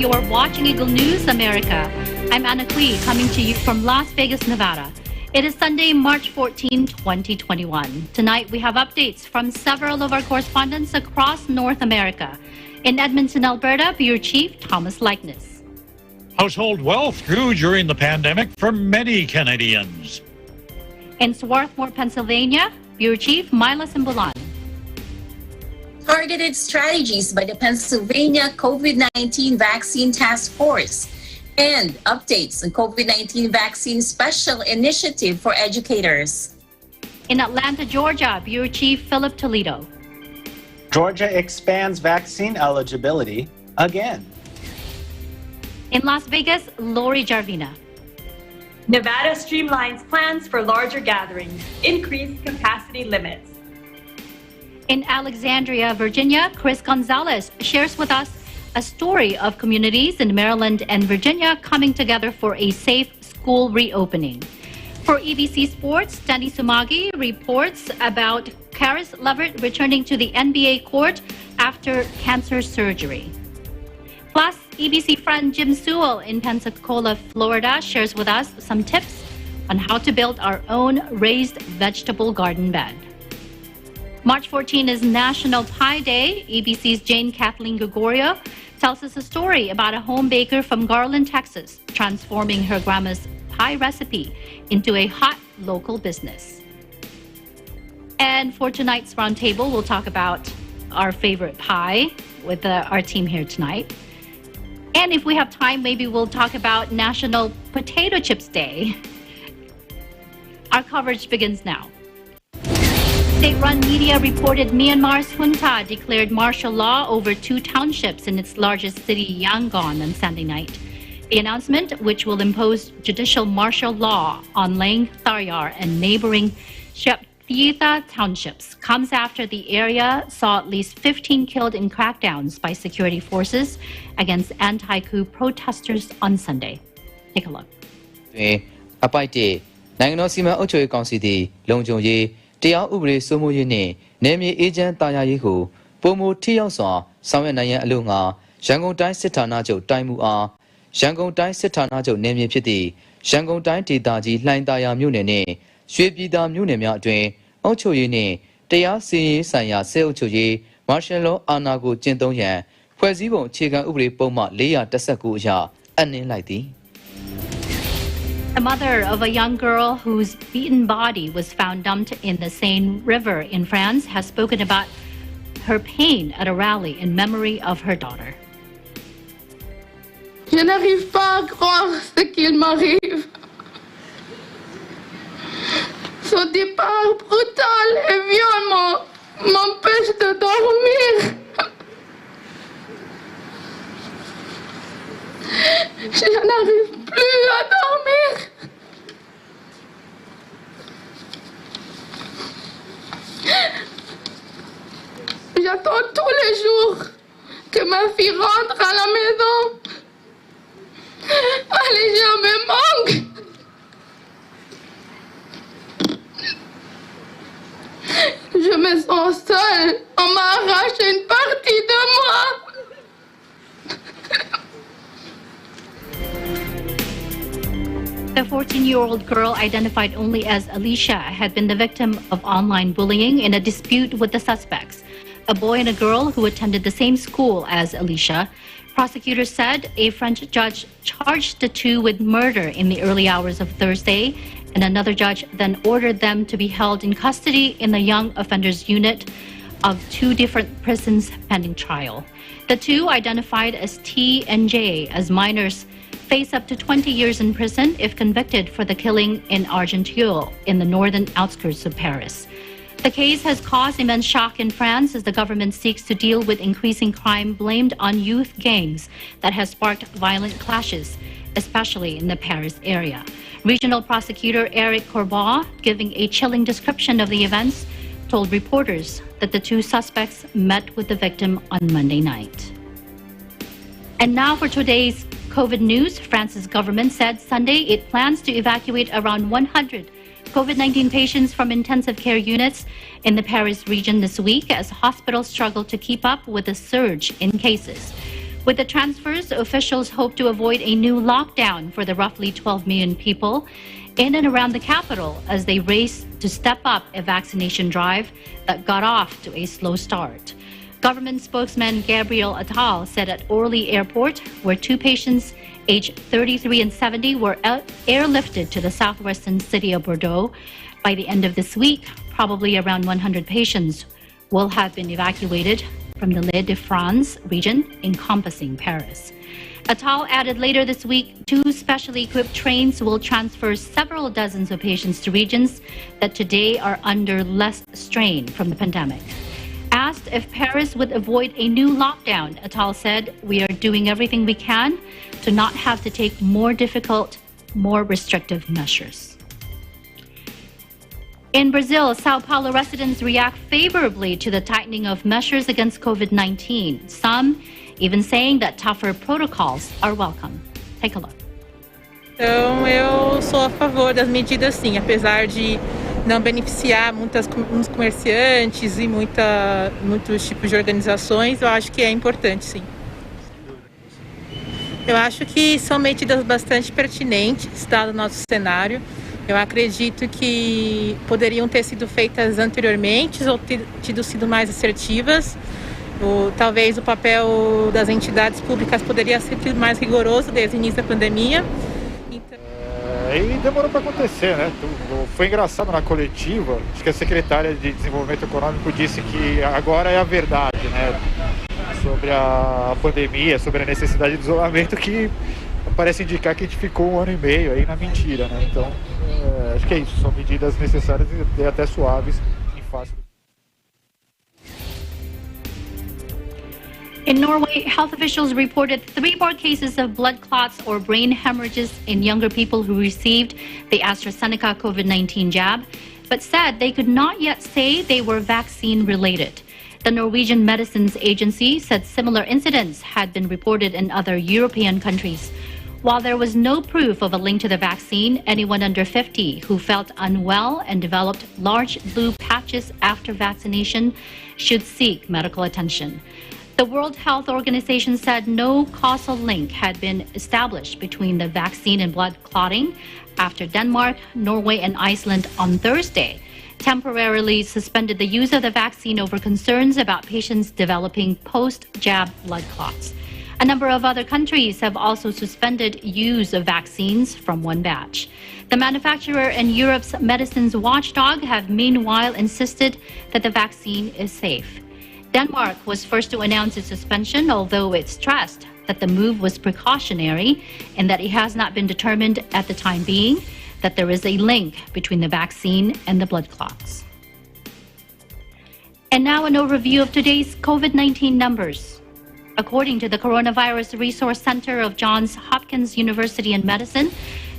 You're watching Eagle News America. I'm Anna Cui, coming to you from Las Vegas, Nevada. It is Sunday, March 14, 2021. Tonight, we have updates from several of our correspondents across North America. In Edmonton, Alberta, Bureau Chief Thomas Likeness. Household wealth grew during the pandemic for many Canadians. In Swarthmore, Pennsylvania, Bureau Chief Mila Simbulan. Targeted strategies by the Pennsylvania COVID-19 Vaccine Task Force and updates on COVID-19 vaccine special initiative for educators. In Atlanta, Georgia, Bureau Chief Philip Toledo. Georgia expands vaccine eligibility again. In Las Vegas, Lori Jarvina. Nevada streamlines plans for larger gatherings, increased capacity limits. In Alexandria, Virginia, Chris Gonzalez shares with us a story of communities in Maryland and Virginia coming together for a safe school reopening. For EBC Sports, Danny Sumagi reports about Caris LeVert returning to the NBA court after cancer surgery. Plus, EBC friend Jim Sewell in Pensacola, Florida shares with us some tips on how to build our own raised vegetable garden bed. March 14 is National Pie Day. EBC's Jane Kathleen Gregorio tells us a story about a home baker from Garland, Texas, transforming her grandma's pie recipe into a hot local business. And for tonight's roundtable, we'll talk about our favorite pie with our team here tonight. And if we have time, maybe we'll talk about National Potato Chips Day. Our coverage begins now. State-run media reported Myanmar's junta declared martial law over 2 townships in its largest city, Yangon, on Sunday night. The announcement, which will impose judicial martial law on Lang Tharyar and neighboring Shepthietha townships, comes after the area saw at least 15 killed in crackdowns by security forces against anti-coup protesters on Sunday. Take a look. Tia Ubre Somoye Nemi Agent Tayahu, Pomo Tiasa, Samuel Nayan Alunga, Shangon Dai Sitanajo, Taimua, Shangon Dai Sitanajo, Nemi Piti, Shangon Dai Tidaji, Line Daya Munene, Swebida Munemia Dwayne, Ocho Yene, Tia Si Saya, Seo Choye, Marshalo Anago Gentoya, Quasibo, Chiga Ubre Poma, Lea Tasakuja, and in Lighty. The mother of a young girl whose beaten body was found dumped in the Seine River in France has spoken about her pain at a rally in memory of her daughter. Je n'arrive pas à croire ce qu'il m'arrive. Son départ brutal et violent m'empêche de dormir. Je n'arrive plus à dormir. J'attends tous les jours que ma fille rentre à la maison. Les gens me manquent. Je me sens seule. On m'a arraché une partie de moi. The 14-year-old girl, identified only as Alicia, had been the victim of online bullying in a dispute with the suspects, a boy and a girl who attended the same school as Alicia. Prosecutors said a French judge charged the two with murder in the early hours of Thursday, and another judge then ordered them to be held in custody in the young offenders unit of 2 different prisons pending trial. The two, identified as T and J as minors, face up to 20 years in prison if convicted for the killing in Argenteuil in the northern outskirts of Paris. The case has caused immense shock in France as the government seeks to deal with increasing crime blamed on youth gangs that has sparked violent clashes, especially in the Paris area. Regional prosecutor Eric Corbaugh, giving a chilling description of the events, told reporters that the 2 suspects met with the victim on Monday night. And now for today's COVID news. France's government said Sunday it plans to evacuate around 100 COVID-19 patients from intensive care units in the Paris region this week as hospitals struggle to keep up with the surge in cases. With the transfers, officials hope to avoid a new lockdown for the roughly 12 million people in and around the capital as they race to step up a vaccination drive that got off to a slow start. Government spokesman Gabriel Attal said at Orly Airport, where two patients aged 33 and 70 were airlifted to the southwestern city of Bordeaux. By the end of this week, probably around 100 patients will have been evacuated from the Île-de-France region encompassing Paris. Attal added later this week, two specially equipped trains will transfer several dozens of patients to regions that today are under less strain from the pandemic. Asked if Paris would avoid a new lockdown, Attal said, "We are doing everything we can to not have to take more difficult, more restrictive measures." In Brazil, Sao Paulo residents react favorably to the tightening of measures against COVID-19, some even saying that tougher protocols are welcome. Take a look. Então, eu sou a favor das medidas, sim, apesar de não beneficiar muitos comerciantes e muitos tipos de organizações, eu acho que é importante, sim. Eu acho que são medidas bastante pertinentes, dado o nosso cenário. Eu acredito que poderiam ter sido feitas anteriormente ou tido sido mais assertivas. Talvez o papel das entidades públicas poderia ser mais rigoroso desde o início da pandemia. E demorou para acontecer, né? Foi engraçado na coletiva, acho que a secretária de Desenvolvimento Econômico disse que agora é a verdade, né? Sobre a pandemia, sobre a necessidade de isolamento, que parece indicar que a gente ficou 1 ano e meio aí na mentira, né? Então, acho que é isso, são medidas necessárias e até suaves em face. In Norway, health officials reported 3 more cases of blood clots or brain hemorrhages in younger people who received the AstraZeneca COVID-19 jab, but said they could not yet say they were vaccine-related. The Norwegian Medicines Agency said similar incidents had been reported in other European countries. While there was no proof of a link to the vaccine, anyone under 50 who felt unwell and developed large blue patches after vaccination should seek medical attention. The World Health Organization said no causal link had been established between the vaccine and blood clotting after Denmark, Norway, and Iceland on Thursday temporarily suspended the use of the vaccine over concerns about patients developing post-jab blood clots. A number of other countries have also suspended use of vaccines from one batch. The manufacturer and Europe's medicines watchdog have meanwhile insisted that the vaccine is safe. Denmark was first to announce its suspension, although it stressed that the move was precautionary and that it has not been determined at the time being that there is a link between the vaccine and the blood clots. And now an overview of today's COVID-19 numbers. According to the Coronavirus Resource Center of Johns Hopkins University in Medicine,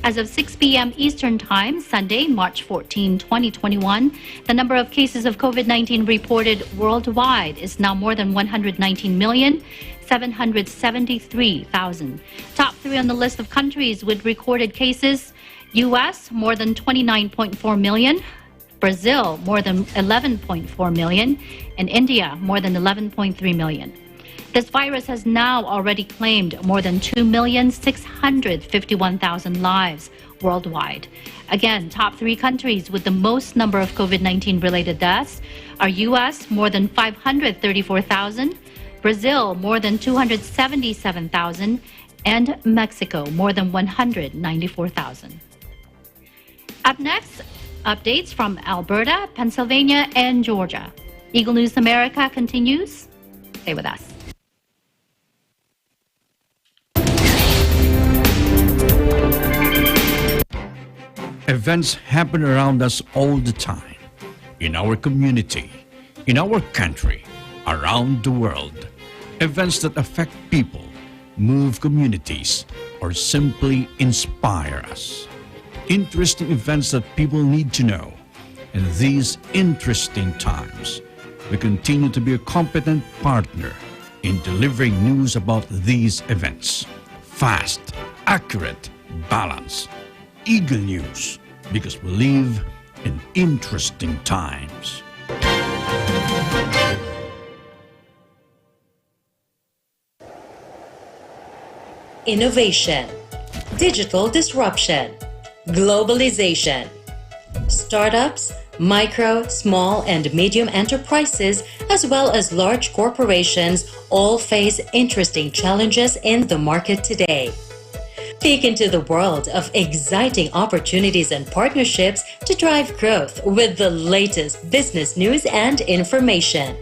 as of 6 p.m. Eastern Time, Sunday, March 14, 2021, the number of cases of COVID-19 reported worldwide is now more than 119,773,000. Top 3 on the list of countries with recorded cases: U.S., more than 29.4 million, Brazil, more than 11.4 million, and India, more than 11.3 million. This virus has now already claimed more than 2,651,000 lives worldwide. Again, top 3 countries with the most number of COVID-19 related deaths are U.S., more than 534,000, Brazil, more than 277,000, and Mexico, more than 194,000. Up next, updates from Alberta, Pennsylvania, and Georgia. Eagle News America continues. Stay with us. Events happen around us all the time, in our community, in our country, around the world. Events that affect people, move communities, or simply inspire us. Interesting events that people need to know. In these interesting times, we continue to be a competent partner in delivering news about these events. Fast, accurate, balanced. Eagle News, because we live in interesting times. innovation, digital disruption, globalization. Startups, micro, small, and medium enterprises, as well as large corporations, all face interesting challenges in the market today. Peek into the world of exciting opportunities and partnerships to drive growth with the latest business news and information.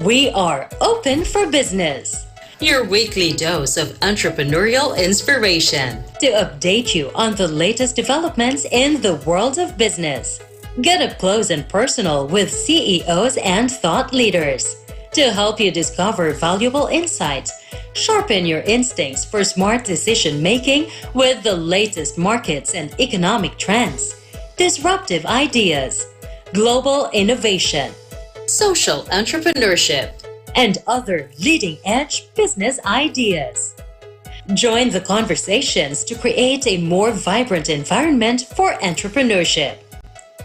We are open for business. Your weekly dose of entrepreneurial inspiration. To update you on the latest developments in the world of business. Get up close and personal with CEOs and thought leaders. To help you discover valuable insights, sharpen your instincts for smart decision making with the latest markets and economic trends, disruptive ideas, global innovation, social entrepreneurship, and other leading-edge business ideas. Join the conversations to create a more vibrant environment for entrepreneurship.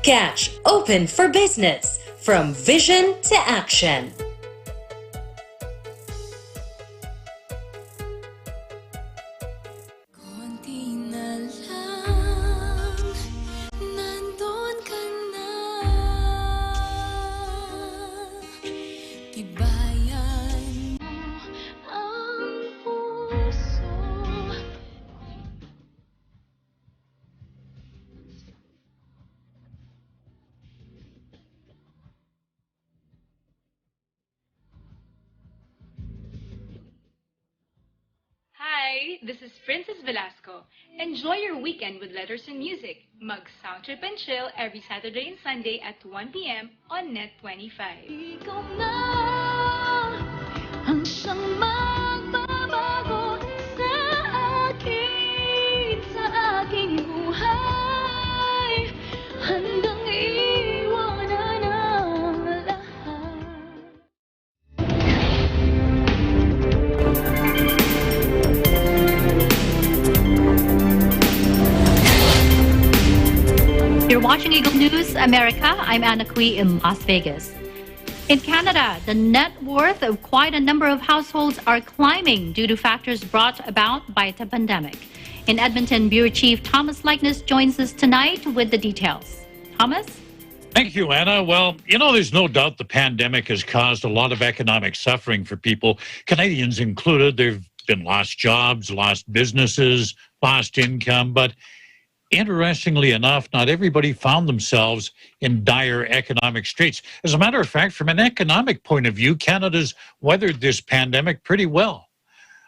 Catch Open for Business, from vision to action. Hi, this is Princess Velasco. Enjoy your weekend with letters and music. Mag-sound trip and chill every Saturday and Sunday at 1 p.m. on Net 25. Ikaw na ang siyang magbabago sa aking buhay. Handang iwanan ang lahat. You're watching Eagle News America. I'm Anna Cui in Las Vegas. In Canada, the net worth of quite a number of households are climbing due to factors brought about by the pandemic. In Edmonton, Bureau Chief Thomas Likeness joins us tonight with the details. Thomas? Thank you, Anna. Well, there's no doubt the pandemic has caused a lot of economic suffering for people, Canadians included. There have been lost jobs, lost businesses, lost income, but interestingly enough, not everybody found themselves in dire economic straits. As a matter of fact, from an economic point of view, Canada's weathered this pandemic pretty well.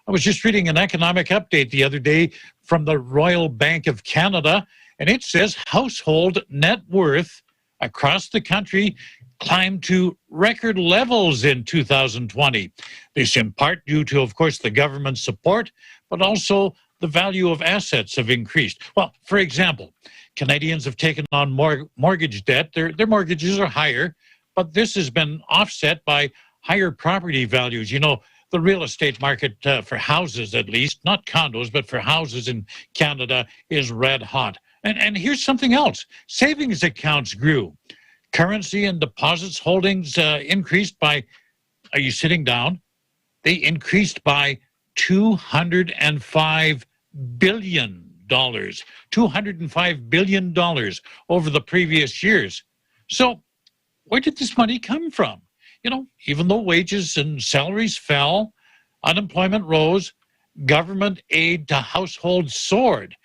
I was just reading an economic update the other day from the Royal Bank of Canada, and it says household net worth across the country climbed to record levels in 2020. This in part due to, of course, the government support, but also the value of assets have increased. Well, for example, Canadians have taken on more mortgage debt. Their mortgages are higher, but this has been offset by higher property values. The real estate market for houses, at least, not condos, but for houses in Canada is red hot. And here's something else. Savings accounts grew. Currency and deposits holdings increased by, are you sitting down? They increased by $205 billion. $205 billion over the previous years. So where did this money come from? Even though wages and salaries fell, unemployment rose, government aid to households soared.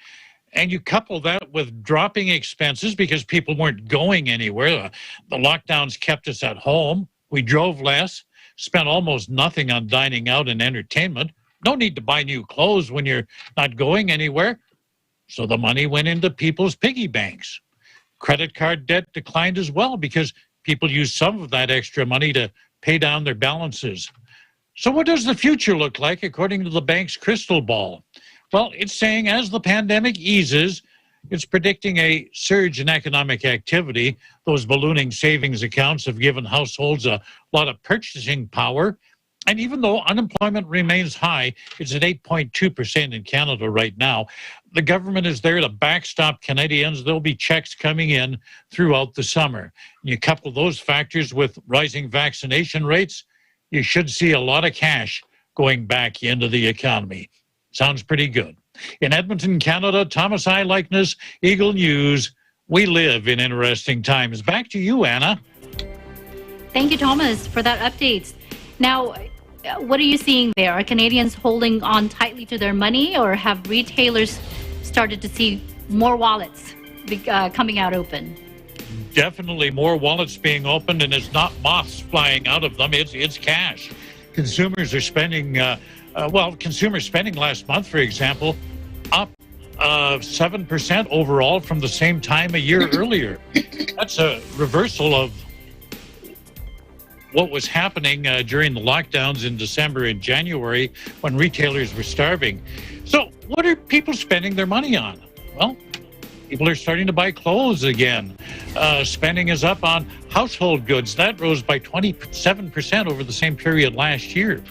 And you couple that with dropping expenses because people weren't going anywhere. The lockdowns kept us at home. We drove less, spent almost nothing on dining out and entertainment. No need to buy new clothes when you're not going anywhere. So the money went into people's piggy banks. Credit card debt declined as well because people used some of that extra money to pay down their balances. So what does the future look like according to the bank's crystal ball? Well, it's saying as the pandemic eases, it's predicting a surge in economic activity. Those ballooning savings accounts have given households a lot of purchasing power. And even though unemployment remains high, it's at 8.2% in Canada right now, the government is there to backstop Canadians. There'll be checks coming in throughout the summer. You couple those factors with rising vaccination rates, you should see a lot of cash going back into the economy. Sounds pretty good. In Edmonton, Canada, Thomas I. Likeness, Eagle News. We live in interesting times. Back to you, Anna. Thank you, Thomas, for that update. Now, what are you seeing there? Are Canadians holding on tightly to their money, or have retailers started to see more wallets coming out open? Definitely more wallets being opened, and it's not moths flying out of them. It's cash. Consumers are spending, consumer spending last month, for example, up 7% overall from the same time a year earlier. That's a reversal of what was happening during the lockdowns in December and January when retailers were starving. So what are people spending their money on? Well, people are starting to buy clothes again. Spending is up on household goods. That rose by 27% over the same period last year.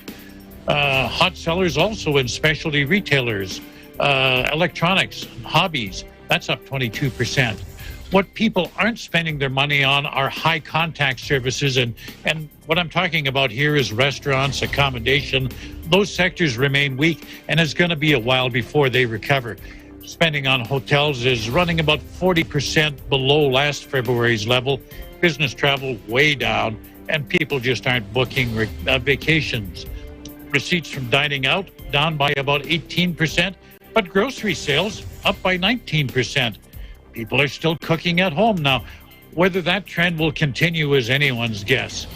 Hot sellers also in specialty retailers, electronics, hobbies. That's up 22%. What people aren't spending their money on are high contact services, and what I'm talking about here is restaurants, accommodation. Those sectors remain weak, and it's going to be a while before they recover. Spending on hotels is running about 40% below last February's level. Business travel way down, and people just aren't booking vacations. Receipts from dining out down by about 18%, but grocery sales up by 19%. People are still cooking at home now. Whether that trend will continue is anyone's guess.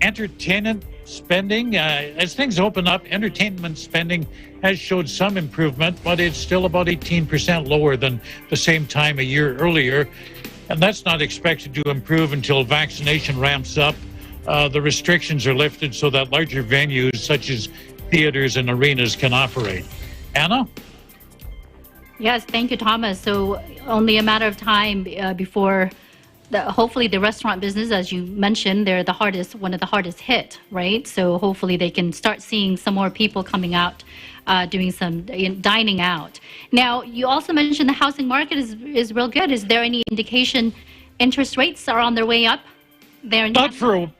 Entertainment spending, as things open up, entertainment spending has showed some improvement, but it's still about 18% lower than the same time a year earlier. And that's not expected to improve until vaccination ramps up. The restrictions are lifted so that larger venues such as theaters and arenas can operate. Anna? Yes, thank you, Thomas. So only a matter of time before hopefully the restaurant business, as you mentioned, they're one of the hardest hit, right? So hopefully they can start seeing some more people coming out, doing some dining out. Now, you also mentioned the housing market is real good. Is there any indication interest rates are on their way up there? Not for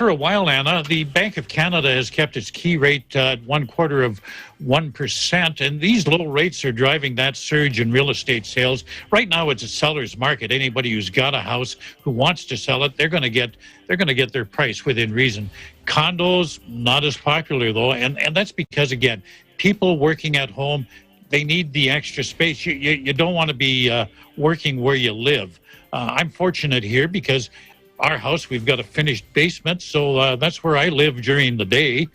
a while, Anna. The Bank of Canada has kept its key rate at 0.25%, and these low rates are driving that surge in real estate sales. Right now, it's a seller's market. Anybody who's got a house who wants to sell it, they're going to get their price within reason. Condos not as popular though, and that's because again, people working at home, they need the extra space. You don't want to be working where you live. I'm fortunate here because our house, we've got a finished basement, so that's where I live during the day.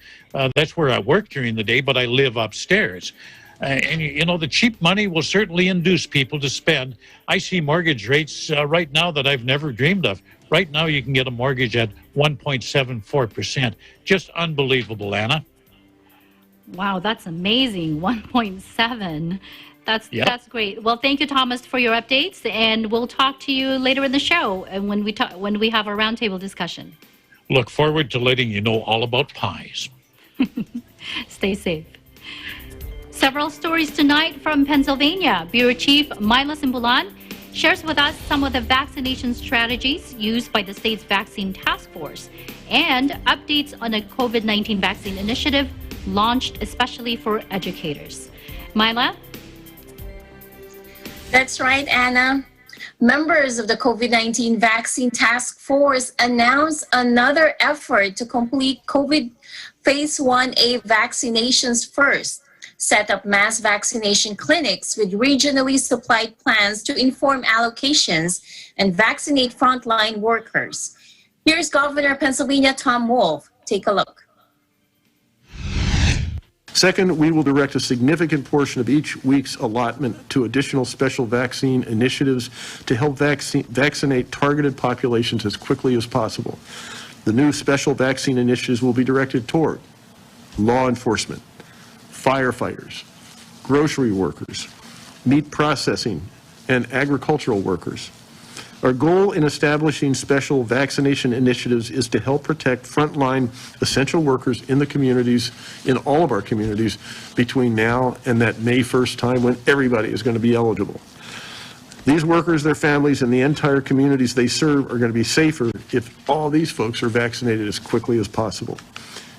That's where I work during the day, but I live upstairs. And, you know, the cheap money will certainly induce people to spend. I see mortgage rates right now that I've never dreamed of. Right now, you can get a mortgage at 1.74%. Just unbelievable, Anna. Wow, that's amazing. 1.7. That's great. Well, thank you, Thomas, for your updates, and we'll talk to you later in the show and when we have our roundtable discussion. Look forward to letting you know all about pies. Stay safe. Several stories tonight from Pennsylvania. Bureau Chief Myla Simbulan shares with us some of the vaccination strategies used by the state's vaccine task force and updates on a COVID-19 vaccine initiative launched especially for educators. Myla? That's right, Anna. Members of the COVID-19 vaccine task force announced another effort to complete COVID phase 1A vaccinations first, set up mass vaccination clinics with regionally supplied plans to inform allocations and vaccinate frontline workers. Here's Governor of Pennsylvania Tom Wolf. Take a look. Second, we will direct a significant portion of each week's allotment to additional special vaccine initiatives to help vaccinate targeted populations as quickly as possible. The new special vaccine initiatives will be directed toward law enforcement, firefighters, grocery workers, meat processing, and agricultural workers. Our goal in establishing special vaccination initiatives is to help protect frontline essential workers in the communities, in all of our communities, between now and that May 1st time when everybody is going to be eligible. These workers, their families, and the entire communities they serve are going to be safer if all these folks are vaccinated as quickly as possible.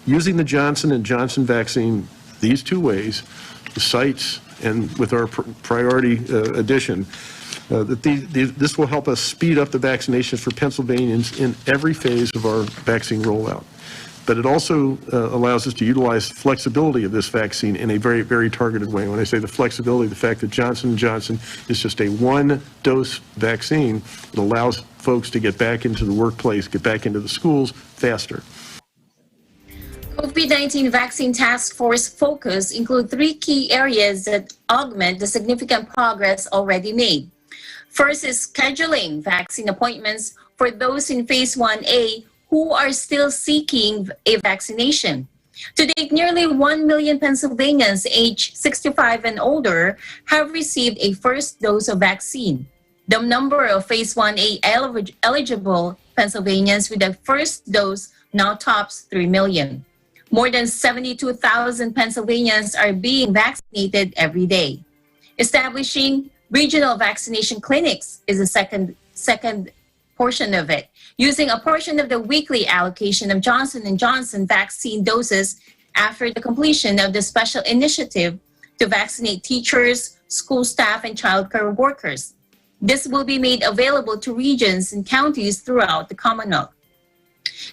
Using the Johnson & Johnson vaccine these two ways, the sites and with our priority addition, that this will help us speed up the vaccinations for Pennsylvanians in every phase of our vaccine rollout. But it also allows us to utilize flexibility of this vaccine in a very, very targeted way. When I say the flexibility, the fact that Johnson & Johnson is just a one-dose vaccine, it allows folks to get back into the workplace, get back into the schools faster. COVID-19 vaccine task force focus include 3 key areas that augment the significant progress already made. First is scheduling vaccine appointments for those in phase 1A who are still seeking a vaccination. To date, nearly 1 million Pennsylvanians aged 65 and older have received a first dose of vaccine. The number of phase 1A eligible Pennsylvanians with a first dose now tops 3 million. More than 72,000 Pennsylvanians are being vaccinated every day. Establishing regional vaccination clinics is the second portion of it, using a portion of the weekly allocation of Johnson & Johnson vaccine doses after the completion of the special initiative to vaccinate teachers, school staff, and childcare workers. This will be made available to regions and counties throughout the Commonwealth.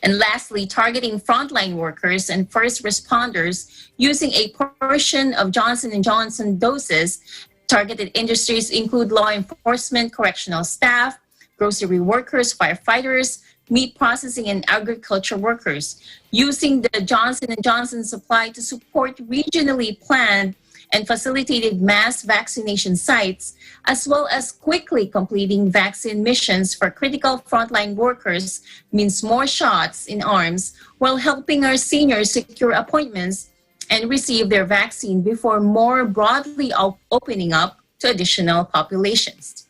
And lastly, targeting frontline workers and first responders using a portion of Johnson & Johnson doses. Targeted industries include law enforcement, correctional staff, grocery workers, firefighters, meat processing, and agriculture workers, using the Johnson & Johnson supply to support regionally planned and facilitated mass vaccination sites, as well as quickly completing vaccine missions for critical frontline workers means more shots in arms while helping our seniors secure appointments and receive their vaccine before more broadly opening up to additional populations.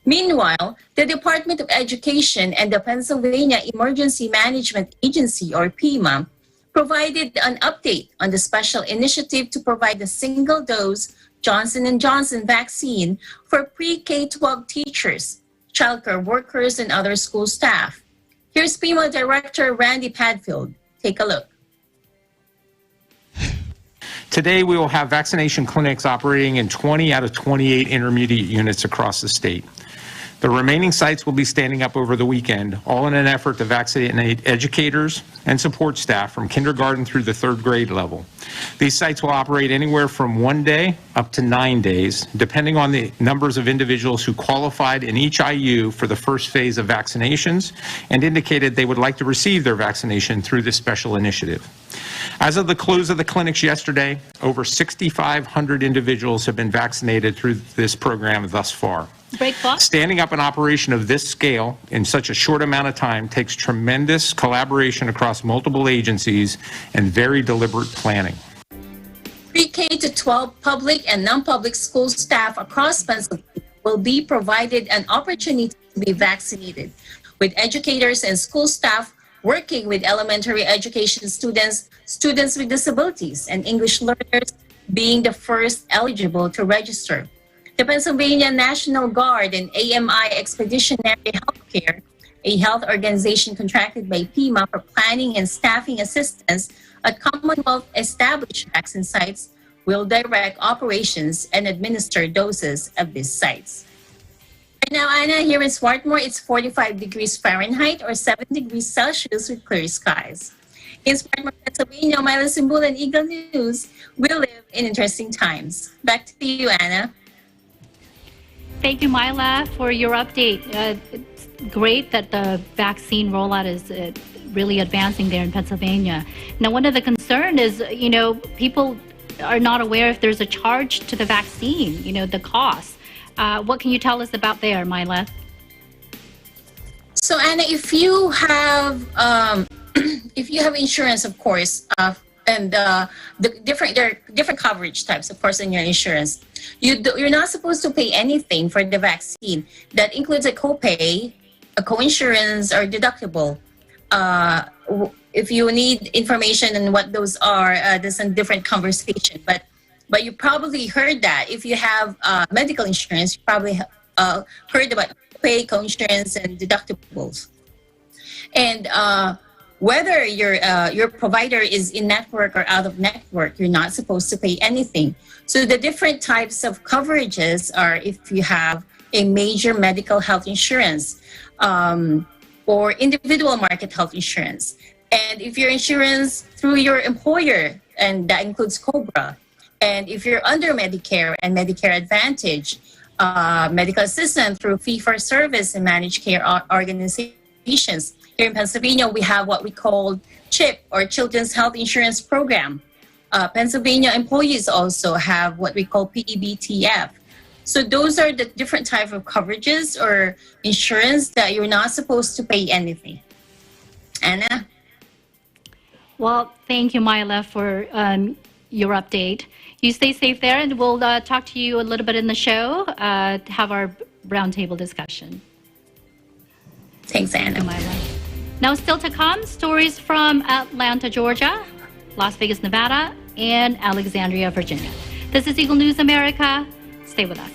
Meanwhile, the Department of Education and the Pennsylvania Emergency Management Agency, or PEMA, provided an update on the special initiative to provide a single-dose Johnson & Johnson vaccine for pre-K-12 teachers, childcare workers, and other school staff. Here's PEMA Director Randy Padfield. Take a look. Today, we will have vaccination clinics operating in 20 out of 28 intermediate units across the state. The remaining sites will be standing up over the weekend, all in an effort to vaccinate educators and support staff from kindergarten through the 3rd grade level. These sites will operate anywhere from 1 day up to 9 days, depending on the numbers of individuals who qualified in each IU for the first phase of vaccinations and indicated they would like to receive their vaccination through this special initiative. As of the close of the clinics yesterday, over 6,500 individuals have been vaccinated through this program thus far. Standing up an operation of this scale in such a short amount of time takes tremendous collaboration across multiple agencies and very deliberate planning. Pre-K to 12 public and non-public school staff across Pennsylvania will be provided an opportunity to be vaccinated, with educators and school staff working with elementary education students, students with disabilities, and English learners being the first eligible to register. The Pennsylvania National Guard and AMI Expeditionary Healthcare, a health organization contracted by PEMA for planning and staffing assistance at Commonwealth-established vaccine sites, will direct operations and administer doses of these sites. Right now, Anna, here in Swarthmore, it's 45 degrees Fahrenheit or 7 degrees Celsius with clear skies. In Swarthmore, Pennsylvania, Milo Simbul and Eagle News, we live in interesting times. Back to you, Anna. Thank you, Myla, for your update. It's great that the vaccine rollout is really advancing there in Pennsylvania. Now, one of the concerns is, people are not aware if there's a charge to the vaccine, the cost. What can you tell us about there, Myla? So, Anna, if you have insurance, of course, and there are different coverage types, of course, in your insurance. You're not supposed to pay anything for the vaccine. That includes a copay, a co-insurance, or deductible. If you need information on what those are, there's a different conversation. But you probably heard that. If you have medical insurance, you probably heard about copay, co-insurance, and deductibles. And whether your provider is in network or out of network, you're not supposed to pay anything. So the different types of coverages are if you have a major medical health insurance or individual market health insurance. And if your insurance through your employer, and that includes COBRA, and if you're under Medicare and Medicare Advantage, medical assistance through fee-for-service and managed care organizations. Here in Pennsylvania, we have what we call CHIP, or Children's Health Insurance Program. Pennsylvania employees also have what we call PEBTF. So those are the different type of coverages or insurance that you're not supposed to pay anything. Anna? Well, thank you, Myla, for your update. You stay safe there, and we'll talk to you a little bit in the show, have our roundtable discussion. Thanks, Anna. Thank you, Myla. Now, still to come, stories from Atlanta, Georgia, Las Vegas, Nevada, and Alexandria, Virginia. This is Eagle News America. Stay with us.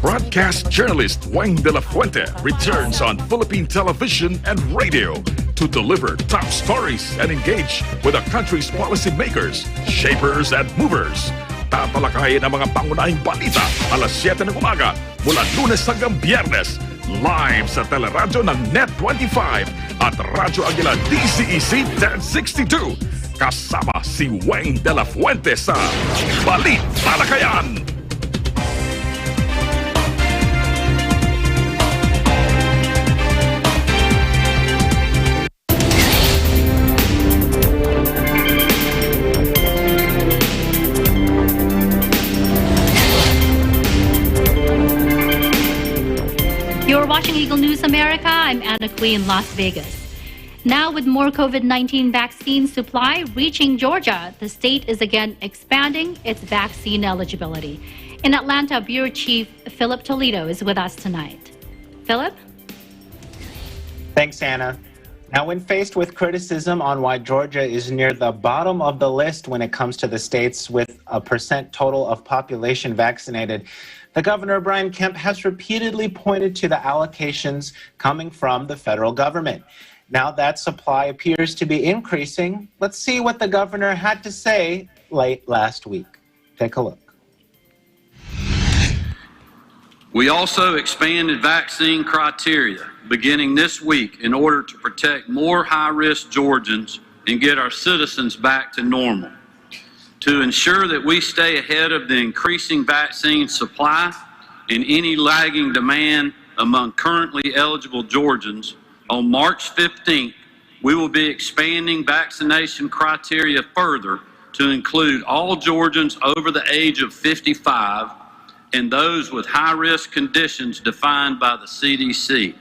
Broadcast journalist Wayne De La Fuente returns on Philippine television and radio to deliver top stories and engage with the country's policymakers, shapers, and movers. Tatalakayin ang mga pangunahing balita alas 7 ng umaga mula Lunes hanggang Biyernes, live sa teleradyo ng Net25 at Radyo Aguila DCEC 1062. Kasama si Wayne De La Fuente sa Balitalakayan. You're watching Eagle News America. I'm Anna Cui in Las Vegas. Now, with more COVID-19 vaccine supply reaching Georgia, the state is again expanding its vaccine eligibility. In Atlanta, Bureau Chief Philip Toledo is with us tonight. Philip? Thanks, Anna. Now, when faced with criticism on why Georgia is near the bottom of the list when it comes to the states with a % total of population vaccinated, the Governor, Brian Kemp, has repeatedly pointed to the allocations coming from the federal government. Now that supply appears to be increasing, let's see what the governor had to say late last week. Take a look. We also expanded vaccine criteria beginning this week in order to protect more high-risk Georgians and get our citizens back to normal. To ensure that we stay ahead of the increasing vaccine supply and any lagging demand among currently eligible Georgians, on March 15th, we will be expanding vaccination criteria further to include all Georgians over the age of 55 and those with high-risk conditions defined by the CDC.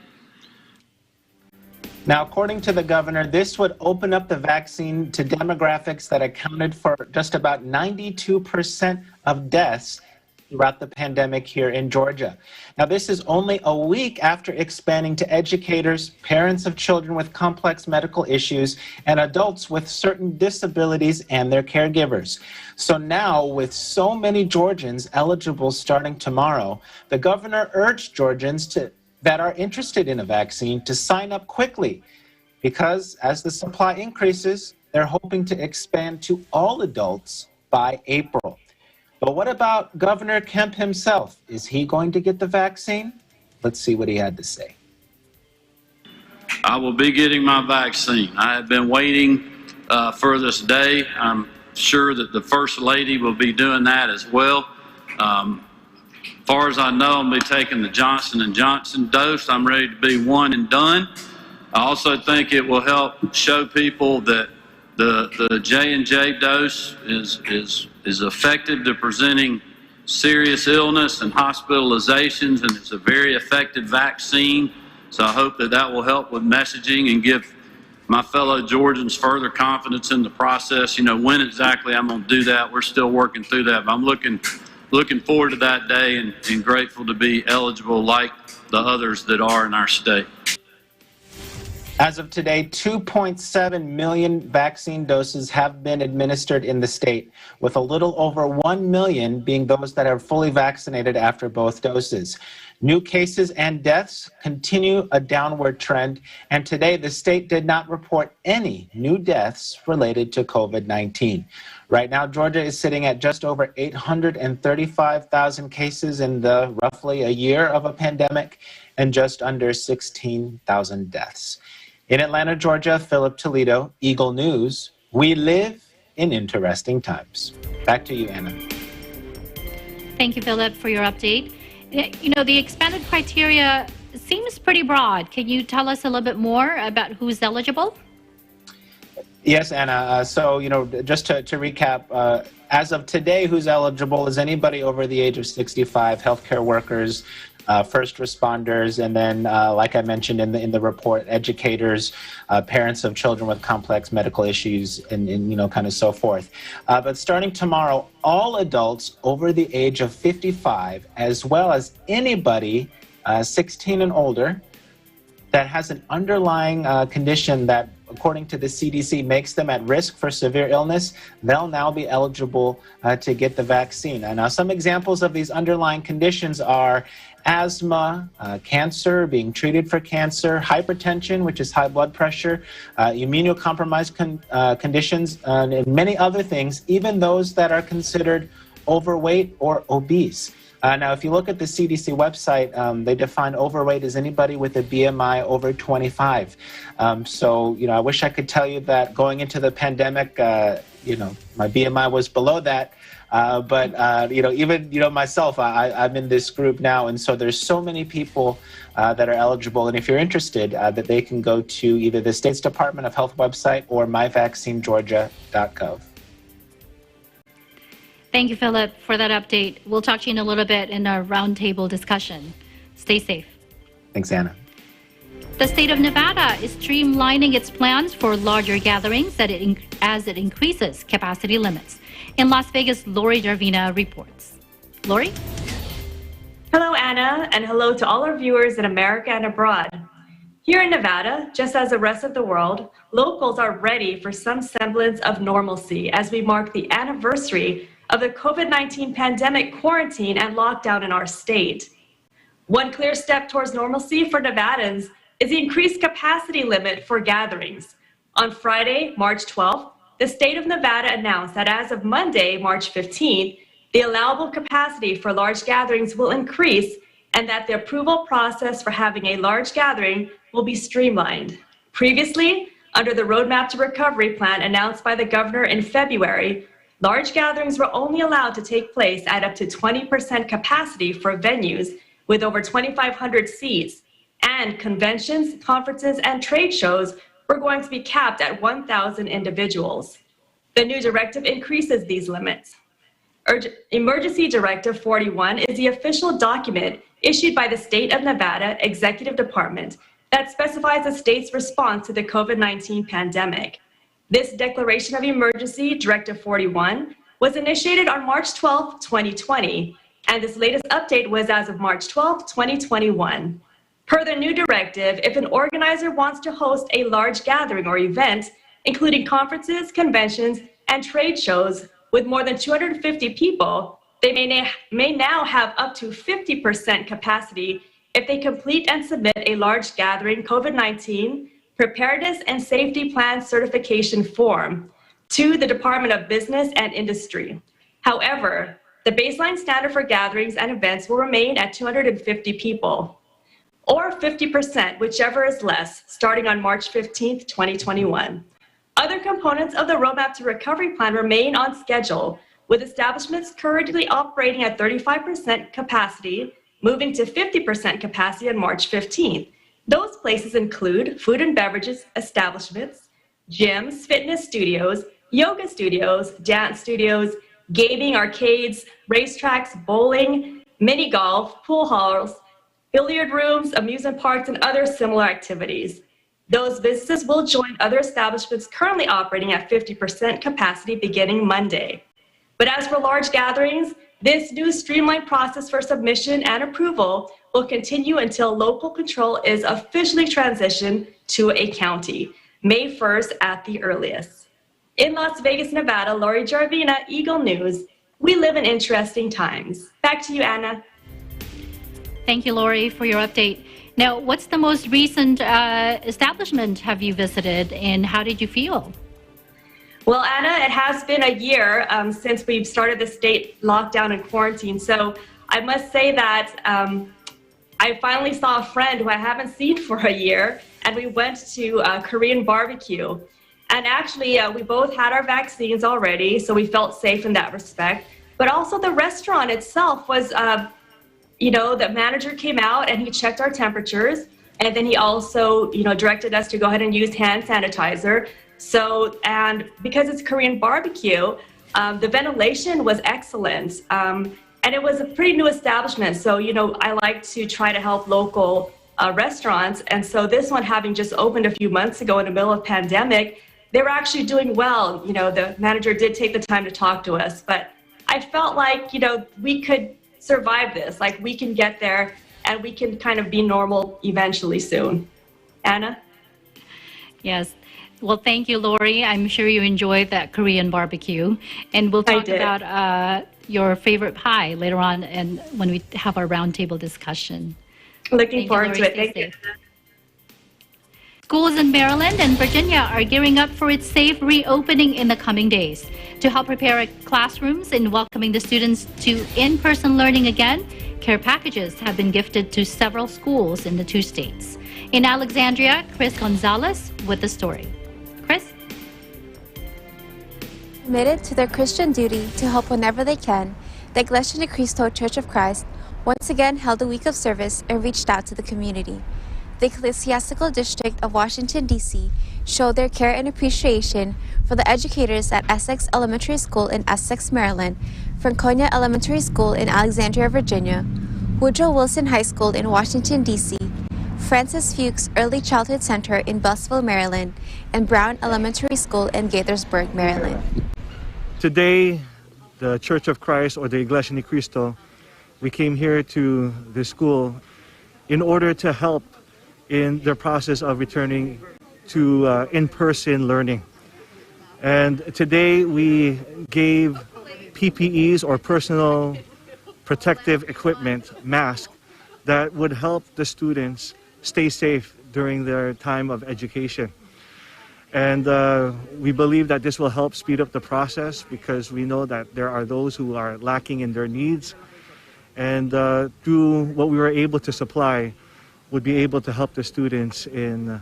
Now, according to the governor, this would open up the vaccine to demographics that accounted for just about 92% of deaths throughout the pandemic here in Georgia. Now, this is only a week after expanding to educators, parents of children with complex medical issues, and adults with certain disabilities and their caregivers. So now, with so many Georgians eligible starting tomorrow, the governor urged Georgians that are interested in a vaccine to sign up quickly, because as the supply increases, they're hoping to expand to all adults by April. But what about Governor Kemp himself? Is he going to get the vaccine? Let's see what he had to say. I will be getting my vaccine. I have been waiting for this day. I'm sure that the First Lady will be doing that as well. As far as I know, I'll be taking the Johnson & Johnson dose. I'm ready to be one and done. I also think it will help show people that the J&J dose is effective to preventing serious illness and hospitalizations, and it's a very effective vaccine. So I hope that that will help with messaging and give my fellow Georgians further confidence in the process. You know, when exactly I'm going to do that, we're still working through that. But I'm looking forward to that day and grateful to be eligible like the others that are in our state. As of today, 2.7 million vaccine doses have been administered in the state, with a little over 1 million being those that are fully vaccinated after both doses. New cases and deaths continue a downward trend, and today the state did not report any new deaths related to COVID-19. Right now, Georgia is sitting at just over 835,000 cases in the roughly a year of a pandemic and just under 16,000 deaths. In Atlanta, Georgia, Philip Toledo, Eagle News. We live in interesting times. Back to you, Anna. Thank you, Philip, for your update. You know, the expanded criteria seems pretty broad. Can you tell us a little bit more about who's eligible? Yes, Anna. So, you know, just to recap, as of today, who's eligible is anybody over the age of 65, healthcare workers, first responders, and then, like I mentioned in the report, educators, parents of children with complex medical issues, and you know, kind of so forth. But starting tomorrow, all adults over the age of 55, as well as anybody 16 and older that has an underlying condition that, according to the CDC, makes them at risk for severe illness, they'll now be eligible to get the vaccine. And now some examples of these underlying conditions are asthma, cancer, being treated for cancer, hypertension, which is high blood pressure, immunocompromised conditions, and many other things, even those that are considered overweight or obese. Now, if you look at the CDC website, they define overweight as anybody with a BMI over 25. So, you know, I wish I could tell you that going into the pandemic, you know, my BMI was below that. But, you know, even, you know, myself, I'm in this group now. And so there's so many people that are eligible. And if you're interested, that they can go to either the State's Department of Health website or myvaccinegeorgia.gov. Thank you, Philip, for that update. We'll talk to you in a little bit in our roundtable discussion. Stay safe. Thanks, Anna. The state of Nevada is streamlining its plans for larger gatherings as it increases capacity limits. In Las Vegas, Lori Darvina reports. Lori? Hello, Anna, and hello to all our viewers in America and abroad. Here in Nevada, just as the rest of the world, locals are ready for some semblance of normalcy as we mark the anniversary of the COVID-19 pandemic quarantine and lockdown in our state. One clear step towards normalcy for Nevadans is the increased capacity limit for gatherings. On Friday, March 12th, the state of Nevada announced that as of Monday, March 15th, the allowable capacity for large gatherings will increase and that the approval process for having a large gathering will be streamlined. Previously, under the Roadmap to Recovery plan announced by the governor in February, large gatherings were only allowed to take place at up to 20% capacity for venues with over 2,500 seats, and conventions, conferences, and trade shows were going to be capped at 1,000 individuals. The new directive increases these limits. Emergency Directive 41 is the official document issued by the State of Nevada Executive Department that specifies the state's response to the COVID-19 pandemic. This declaration of emergency, Directive 41, was initiated on March 12, 2020, and this latest update was as of March 12, 2021. Per the new directive, if an organizer wants to host a large gathering or event, including conferences, conventions, and trade shows with more than 250 people, they may now have up to 50% capacity if they complete and submit a large gathering COVID-19 preparedness and safety plan certification form to the Department of Business and Industry. However, the baseline standard for gatherings and events will remain at 250 people, or 50%, whichever is less, starting on March 15, 2021. Other components of the Roadmap to Recovery plan remain on schedule, with establishments currently operating at 35% capacity, moving to 50% capacity on March 15th. Those places include food and beverages establishments, gyms, fitness studios, yoga studios, dance studios, gaming, arcades, racetracks, bowling, mini golf, pool halls, billiard rooms, amusement parks, and other similar activities. Those businesses will join other establishments currently operating at 50% capacity beginning Monday. But as for large gatherings, This new streamlined process for submission and approval will continue until local control is officially transitioned to a county, May 1st at the earliest. In Las Vegas, Nevada, Lori Jarvina, Eagle News. We live in interesting times. Back to you, Anna. Thank you, Lori, for your update. Now, what's the most recent establishment have you visited, and how did you feel? Well, Anna, it has been a year since we've started the state lockdown and quarantine. So I must say that I finally saw a friend who I haven't seen for a year, and we went to Korean barbecue. And actually, we both had our vaccines already, so we felt safe in that respect. But also the restaurant itself was, the manager came out and he checked our temperatures. And then he also, directed us to go ahead and use hand sanitizer. So, and because it's Korean barbecue, the ventilation was excellent. And it was a pretty new establishment. So, I like to try to help local restaurants. And so this one, having just opened a few months ago in the middle of pandemic, they were actually doing well. The manager did take the time to talk to us, but I felt like, we could survive this. Like, we can get there and we can kind of be normal eventually soon. Anna? Yes. Well, thank you, Lori. I'm sure you enjoyed that Korean barbecue. And we'll talk about your favorite pie later on and when we have our roundtable discussion. Looking forward to it. Thank you. Schools in Maryland and Virginia are gearing up for its safe reopening in the coming days. To help prepare classrooms and welcoming the students to in-person learning again, care packages have been gifted to several schools in the two states. In Alexandria, Chris Gonzalez with the story. Chris? Committed to their Christian duty to help whenever they can, the Iglesia Ni Cristo Church of Christ once again held a week of service and reached out to the community. The Ecclesiastical District of Washington, D.C. showed their care and appreciation for the educators at Essex Elementary School in Essex, Maryland, Franconia Elementary School in Alexandria, Virginia, Woodrow Wilson High School in Washington, D.C., Francis Fuchs Early Childhood Center in Bellsville, Maryland, and Brown Elementary School in Gaithersburg, Maryland. Today, the Church of Christ, or the Iglesia Ni Cristo, we came here to the school in order to help in their process of returning to in-person learning. And today we gave PPEs, or personal protective equipment, masks, that would help the students stay safe during their time of education. And we believe that this will help speed up the process, because we know that there are those who are lacking in their needs. And through what we were able to supply, would be able to help the students in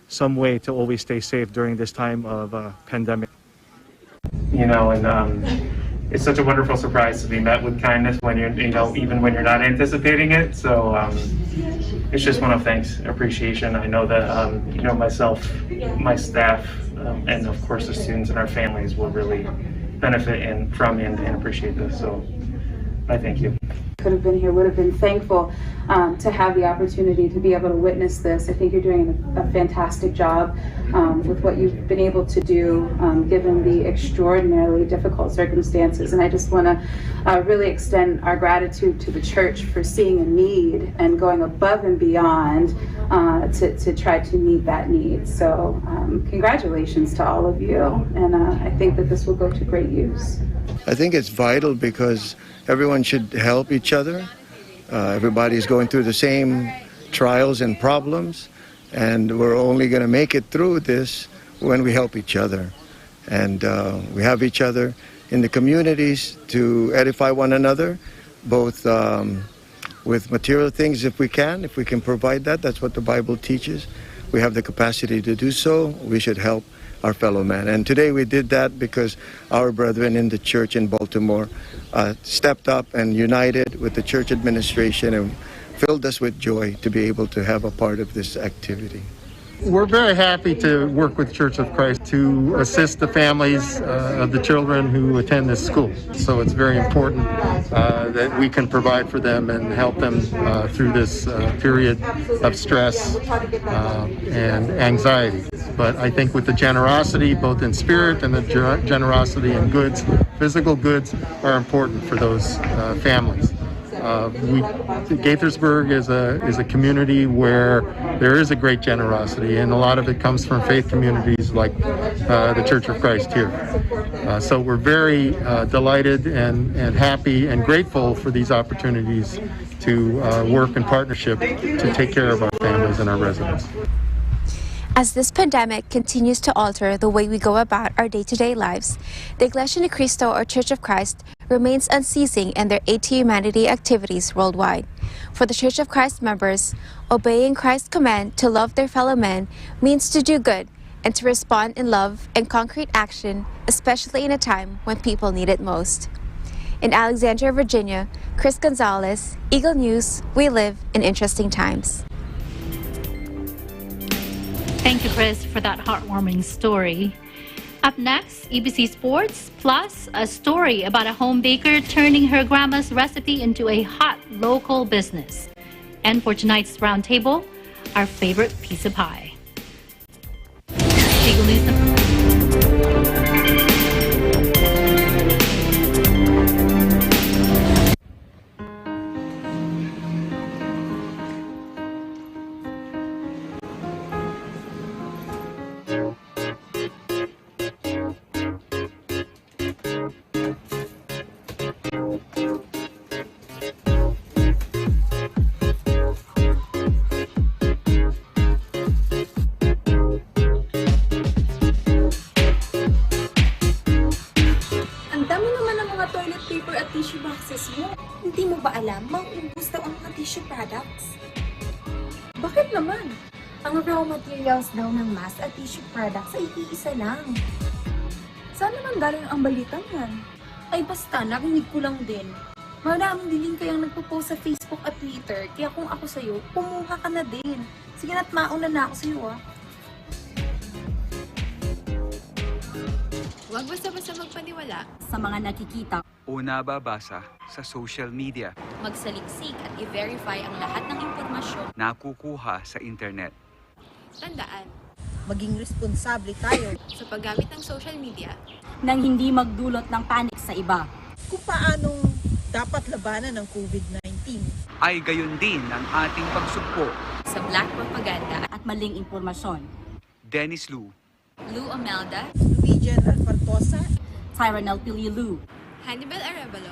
some way to always stay safe during this time of pandemic. It's such a wonderful surprise to be met with kindness when you're, even when you're not anticipating it. So it's just one of thanks, appreciation. I know that, myself, my staff, and of course the students and our families will really benefit from and appreciate this. So I thank you. Could have been here, would have been thankful to have the opportunity to be able to witness this. I think you're doing a fantastic job with what you've been able to do given the extraordinarily difficult circumstances. And I just want to really extend our gratitude to the church for seeing a need and going above and beyond to try to meet that need. So congratulations to all of you. And I think that this will go to great use. I think it's vital because everyone should help each other. Everybody's going through the same trials and problems, and we're only going to make it through this when we help each other. And we have each other in the communities to edify one another, both with material things if we can provide that. That's what the Bible teaches. We have the capacity to do so. We should help our fellow man. And today we did that because our brethren in the church in Baltimore stepped up and united with the church administration and filled us with joy to be able to have a part of this activity. We're very happy to work with Church of Christ to assist the families of the children who attend this school. So it's very important that we can provide for them and help them through this period of stress and anxiety. But I think with the generosity, both in spirit and the generosity in goods, physical goods are important for those families. Gaithersburg is a community where there is a great generosity, and a lot of it comes from faith communities like the Church of Christ here. So we're very delighted and happy and grateful for these opportunities to work in partnership to take care of our families and our residents. As this pandemic continues to alter the way we go about our day-to-day lives, the Iglesia Ni Cristo or Church of Christ remains unceasing in their aid to humanity activities worldwide. For the Church of Christ members, obeying Christ's command to love their fellow men means to do good and to respond in love and concrete action, especially in a time when people need it most. In Alexandria, Virginia, Chris Gonzalez, Eagle News, we live in interesting times. Thank you, Chris, for that heartwarming story. Up next, EBC Sports, plus a story about a home baker turning her grandma's recipe into a hot local business. And for tonight's roundtable, our favorite piece of pie. Eagle News. Hindi mo ba alam, mauubos daw ang mga tissue products? Bakit naman? Ang raw materials daw ng mask at tissue products ay iisa lang. Saan naman galing ang balitang yan? Ay basta, narinig ko lang din. Maraming diling kayang nagpo-post sa Facebook at Twitter, kaya kung ako sa'yo, kumuha ka na din. Sige na't mauna na ako sa'yo Huwag basta-basta magpaniwala sa mga nakikita o nababasa sa social media. Magsaliksik at i-verify ang lahat ng impormasyon nakukuha sa internet. Tandaan, maging responsable tayo sa paggamit ng social media nang hindi magdulot ng panic sa iba. Kung paanong dapat labanan ng COVID-19 ay gayon din ang ating pagsugpo sa black propaganda at maling impormasyon. Dennis Lu, Lou Omelda, Vivian Alfartosa, Tyranel Pililu, Hannibal Arevalo,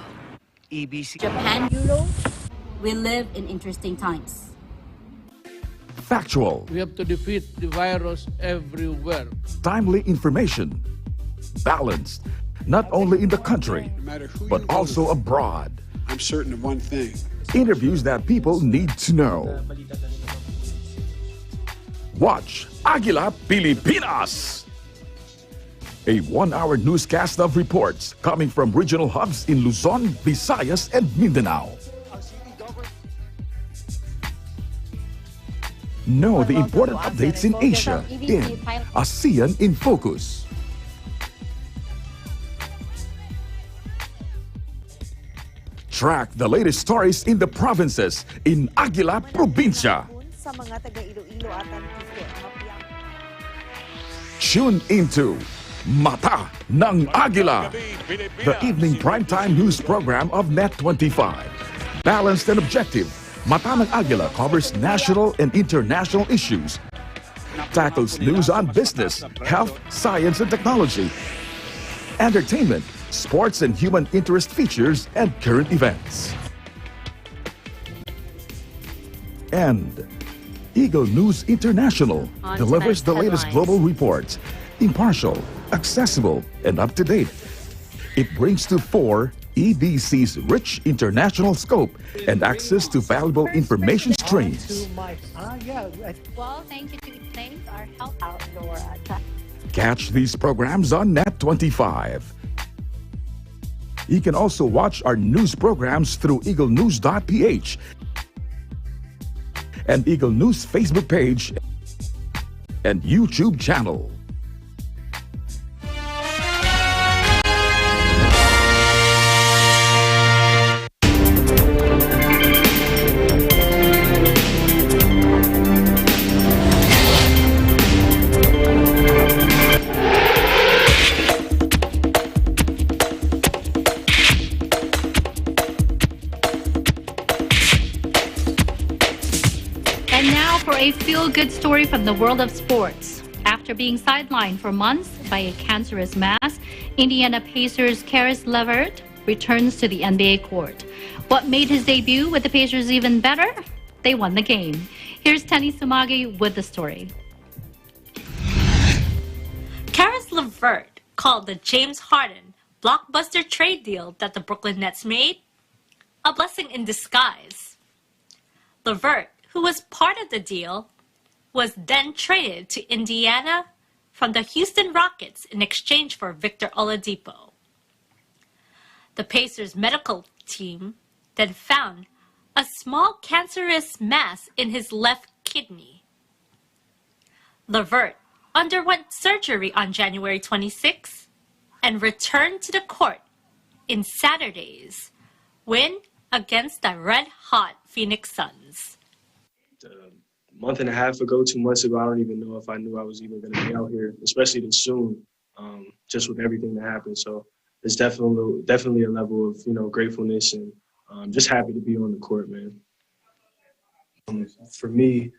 EBC Japan Bureau. We live in interesting times. Factual. We have to defeat the virus everywhere. Timely information. Balanced, not only in the country, but also abroad. I'm certain of one thing. Interviews that people need to know. Watch Aguila Pilipinas, a 1-hour newscast of reports coming from regional hubs in Luzon, Visayas, and Mindanao. Know the important updates in Asia in ASEAN in Focus. Track the latest stories in the provinces in Aguila Provincia. Tune into Mata ng Agila, the evening primetime news program of Net25. Balanced and objective, Mata ng Agila covers national and international issues, tackles news on business, health, science and technology, entertainment, sports and human interest features, and current events. And Eagle News International delivers the latest global reports, impartial, accessible, and up-to-date. It brings to fore EBC's rich international scope and access to valuable information streams. Well, thank you to our help out, Laura. Catch these programs on Net25. You can also watch our news programs through eaglenews.ph and Eagle News Facebook page and YouTube channel. And now for a feel-good story from the world of sports. After being sidelined for months by a cancerous mass, Indiana Pacers' Caris LeVert returns to the NBA court. What made his debut with the Pacers even better? They won the game. Here's Tenny Sumagi with the story. Caris LeVert called the James Harden blockbuster trade deal that the Brooklyn Nets made a blessing in disguise. LeVert, who was part of the deal, was then traded to Indiana from the Houston Rockets in exchange for Victor Oladipo. The Pacers' medical team then found a small cancerous mass in his left kidney. LeVert underwent surgery on January 26 and returned to the court in Saturday's win against the red-hot Phoenix Suns. A month and a half ago, 2 months ago, I don't even know if I knew I was even going to be out here, especially this soon, just with everything that happened. So it's definitely a level of, gratefulness and just happy to be on the court, man. For me,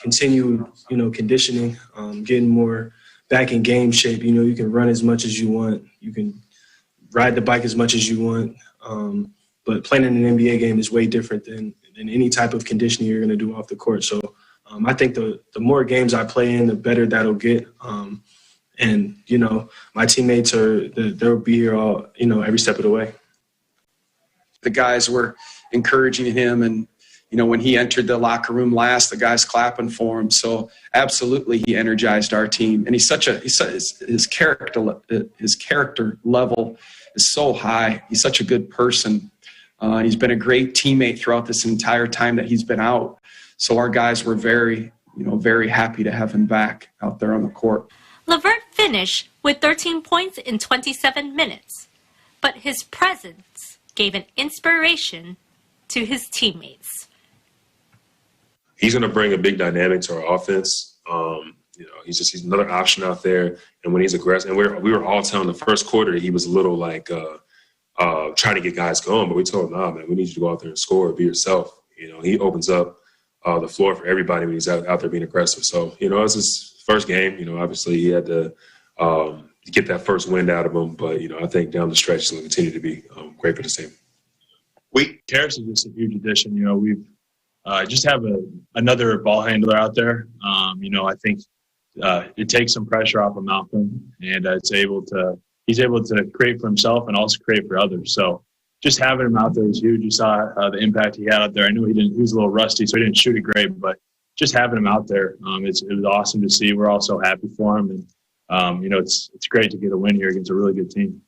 continued, conditioning, getting more back in game shape. You can run as much as you want. You can ride the bike as much as you want. But playing in an NBA game is way different than any type of conditioning you're going to do off the court. So I think the more games I play in, the better that'll get. And, my teammates they'll be here all, every step of the way. The guys were encouraging him, and, when he entered the locker room last, the guys clapping for him. So absolutely he energized our team. And his character level is so high. He's such a good person. He's been a great teammate throughout this entire time that he's been out. So our guys were very happy to have him back out there on the court. LeVert finished with 13 points in 27 minutes, but his presence gave an inspiration to his teammates. He's going to bring a big dynamic to our offense. He's another option out there. And when he's aggressive, and we were all telling the first quarter he was a little like trying to get guys going, but we told him, nah, man, we need you to go out there and score, be yourself. He opens up the floor for everybody when he's out there being aggressive. So, it's his first game. Obviously he had to get that first wind out of him. But, I think down the stretch he'll continue to be great for the team. Caris is just a huge addition. We've just have another ball handler out there. I think it takes some pressure off of Malcolm, and he's able to create for himself and also create for others. So just having him out there is huge. You saw the impact he had out there. I knew he was a little rusty, so he didn't shoot it great, but just having him out there, it was awesome to see. We're all so happy for him, and it's great to get a win here against a really good team.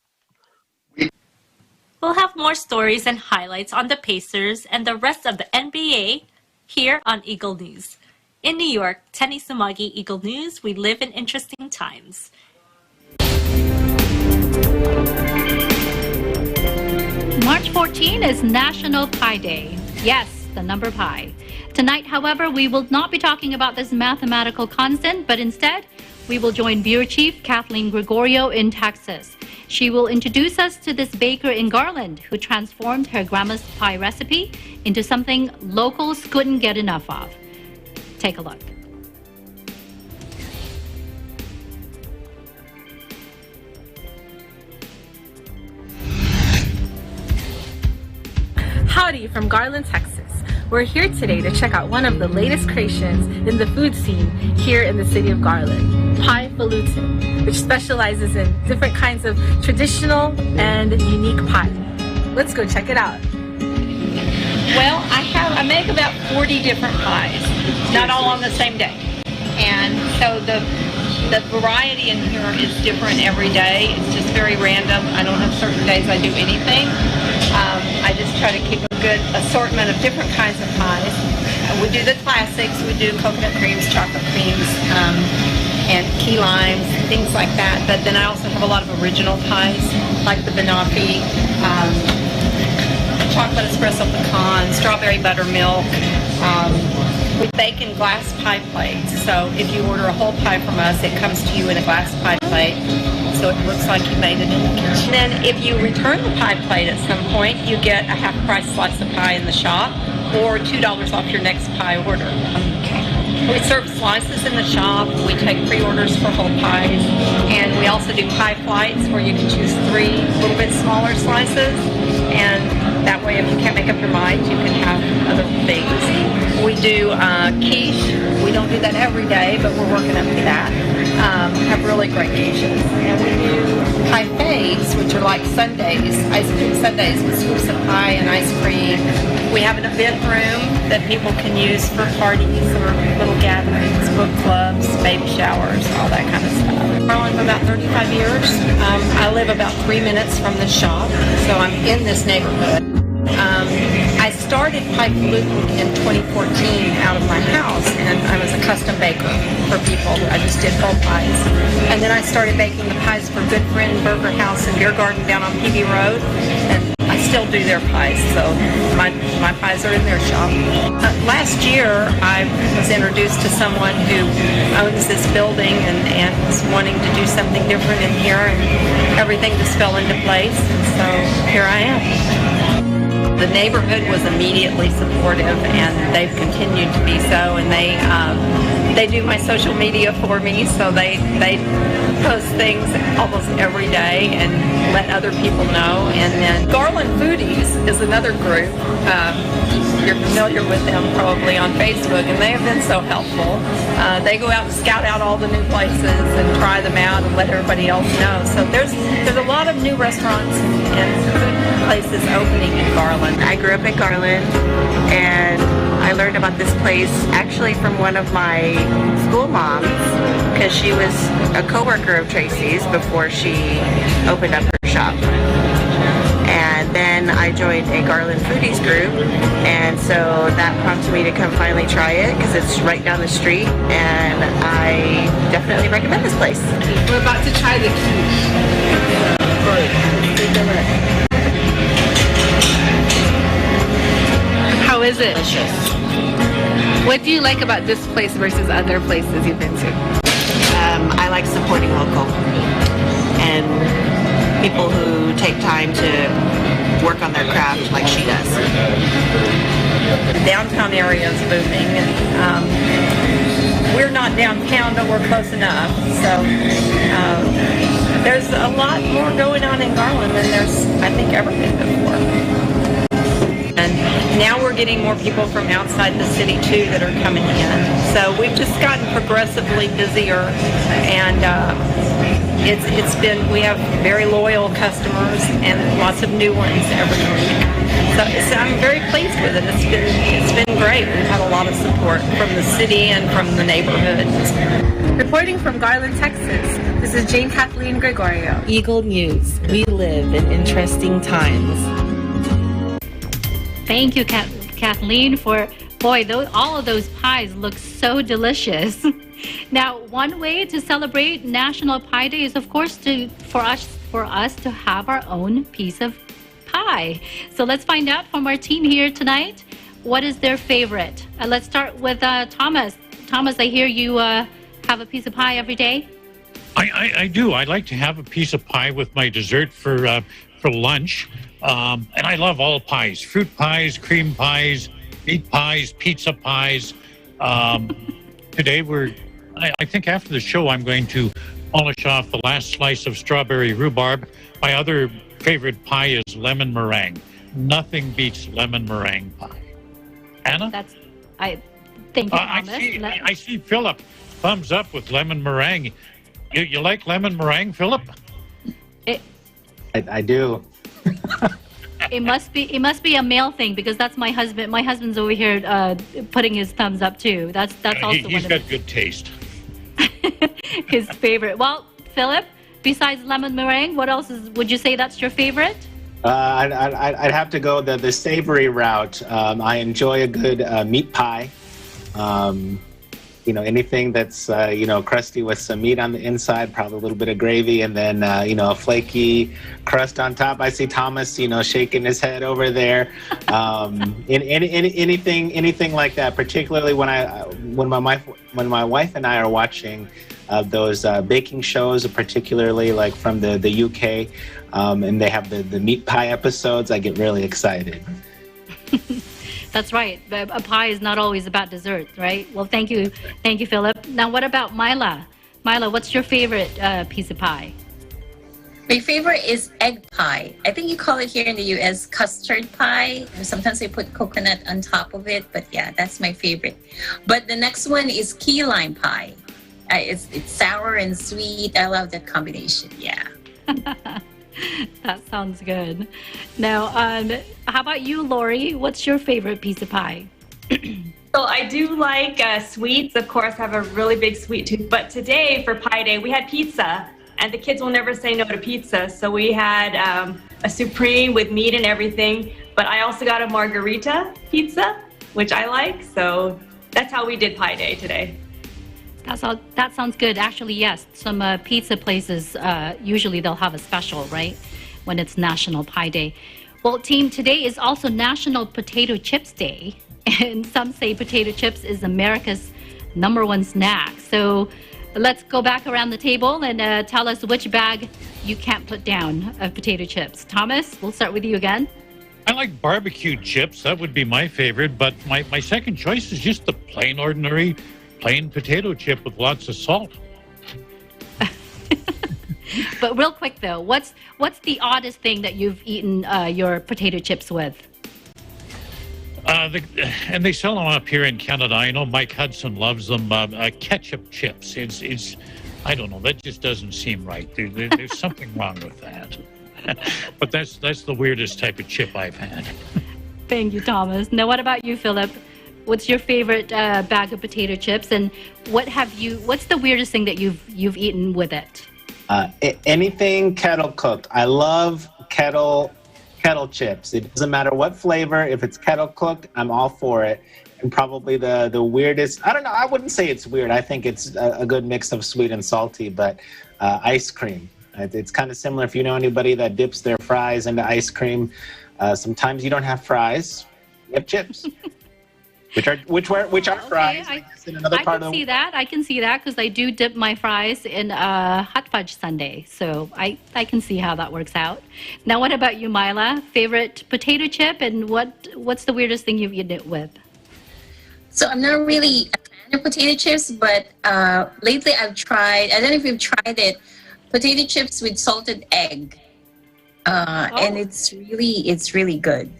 We'll have more stories and highlights on the Pacers and the rest of the NBA here on Eagle News. In New York, Tenny Sumagi, Eagle News. We live in interesting times. March 14 is National Pi Day. Yes, the number pi. Tonight, however, we will not be talking about this mathematical constant, but instead, we will join Bureau Chief Kathleen Gregorio in Texas. She will introduce us to this baker in Garland who transformed her grandma's pie recipe into something locals couldn't get enough of. Take a look. Howdy from Garland, Texas. We're here today to check out one of the latest creations in the food scene here in the city of Garland, Pie Falutin, which specializes in different kinds of traditional and unique pie. Let's go check it out. Well, I make about 40 different pies, not all on the same day. And so the variety in here is different every day. It's just very random. I don't have certain days I do anything. I just try to keep a good assortment of different kinds of pies. We do the classics. We do coconut creams, chocolate creams, and key limes, things like that. But then I also have a lot of original pies, like the banoffee, chocolate espresso pecan, strawberry buttermilk. We bake in glass pie plates. So if you order a whole pie from us, it comes to you in a glass pie plate. So it looks like you made it in the kitchen. Then if you return the pie plate at some point, you get a half-price slice of pie in the shop. or $2 off your next pie order. We serve slices in the shop. We take pre-orders for whole pies. And we also do pie flights where you can choose 3 little bit smaller slices. And that way, if you can't make up your mind, you can have other things. We do quiche. We don't do that every day, but we're working up to that. Have really great quiches. And we do parfaits, which are like sundaes, ice cream sundaes with scoops of pie and ice cream. We have an event room that people can use for parties or little gatherings, book clubs, baby showers, all that kind of stuff. I'm about 35 years. I live about 3 minutes from the shop, so I'm in this neighborhood. I started Highfalutin in 2014 out of my house, and I was a custom baker for people. I just did full pies. And then I started baking the pies for Good Friend Burger House and Beer Garden down on PB Road, and I still do their pies, so my pies are in their shop. Last year, I was introduced to someone who owns this building and was wanting to do something different in here, and everything just fell into place, and so here I am. The neighborhood was immediately supportive, and they've continued to be so, and they do my social media for me, so they post things almost every day and let other people know. And then Garland Foodies is another group. You're familiar with them probably on Facebook, and they have been so helpful. They go out and scout out all the new places and try them out and let everybody else know. So there's a lot of new restaurants and food places opening in Garland. I grew up in Garland, and I learned about this place actually from one of my school moms, because she was a coworker of Tracy's before she opened up her shop. And then I joined a Garland Foodies group, and so that prompted me to come finally try it because it's right down the street, and I definitely recommend this place. We're about to try the quiche. How is it? Delicious. What do you like about this place versus other places you've been to? I like supporting local and people who take time to work on their craft like she does. The downtown area is booming, and we're not downtown, but we're close enough. So there's a lot more going on in Garland than there's, I think, ever been before. And now we're getting more people from outside the city too that are coming in. So we've just gotten progressively busier, and it's been, we have very loyal customers and lots of new ones every week. So I'm very pleased with it. It's been great. We've had a lot of support from the city and from the neighborhood. Reporting from Garland, Texas, this is Jane Kathleen Gregorio. Eagle News. We live in interesting times. Thank you, Kathleen, for, boy, all of those pies look so delicious. Now, one way to celebrate National Pie Day is, of course, for us to have our own piece of pie. So let's find out from our team here tonight, what is their favorite? Let's start with Thomas. Thomas, I hear you have a piece of pie every day? I do. I like to have a piece of pie with my dessert for lunch. And I love all pies, fruit pies, cream pies, meat pies, pizza pies. Today I think after the show, I'm going to polish off the last slice of strawberry rhubarb. My other favorite pie is lemon meringue. Nothing beats lemon meringue pie. Anna? Thank you, Thomas. I see Philip thumbs up with lemon meringue. You like lemon meringue, Philip? I do. It must be a male thing, because that's my husband. My husband's over here putting his thumbs up too. That's also he's got good taste. His favorite. Well, Philip, besides lemon meringue, what else would you say that's your favorite? I'd have to go the savory route. I enjoy a good meat pie. Anything that's, crusty with some meat on the inside, probably a little bit of gravy, and then, a flaky crust on top. I see Thomas, shaking his head over there. Anything like that, particularly when my wife and I are watching those baking shows, particularly like from the UK, and they have the meat pie episodes, I get really excited. That's right. A pie is not always about dessert, right? Well, thank you, Philip. Now, what about Mila? Mila, what's your favorite piece of pie? My favorite is egg pie. I think you call it here in the U.S. custard pie. Sometimes they put coconut on top of it, but yeah, that's my favorite. But the next one is key lime pie. It's sour and sweet. I love that combination. Yeah. That sounds good. Now, how about you, Lori? What's your favorite piece of pie? So I do like sweets. Of course, I have a really big sweet tooth. But today for Pie Day, we had pizza. And the kids will never say no to pizza. So we had a supreme with meat and everything. But I also got a margarita pizza, which I like. So that's how we did Pie Day today. That sounds good. Actually, yes. Some pizza places, usually they'll have a special, right? When it's National Pie Day. Well, team, today is also National Potato Chips Day. And some say potato chips is America's #1 snack. So let's go back around the table and tell us which bag you can't put down of potato chips. Thomas, we'll start with you again. I like barbecue chips. That would be my favorite. But my second choice is just the ordinary plain potato chip with lots of salt. But real quick, though, what's the oddest thing that you've eaten your potato chips with? And they sell them up here in Canada. I know Mike Hudson loves them. Ketchup chips. It's I don't know. That just doesn't seem right. There's something wrong with that. But that's the weirdest type of chip I've had. Thank you, Thomas. Now, what about you, Philip? What's your favorite bag of potato chips, and what's the weirdest thing that you've eaten with it? Anything kettle cooked. I love kettle chips. It doesn't matter what flavor. If it's kettle cooked, I'm all for it. And probably the weirdest, I don't know, I wouldn't say it's weird. I think it's a good mix of sweet and salty, but ice cream. It's kind of similar. If you know anybody that dips their fries into ice cream, sometimes you don't have fries, you have chips. Which are fries. I can see that because I do dip my fries in hot fudge sundae. So I can see how that works out. Now, what about you, Mila? Favorite potato chip, and what's the weirdest thing you've eaten it with? So I'm not really a fan of potato chips, but lately I've tried, I don't know if you've tried it, potato chips with salted egg. And it's really good.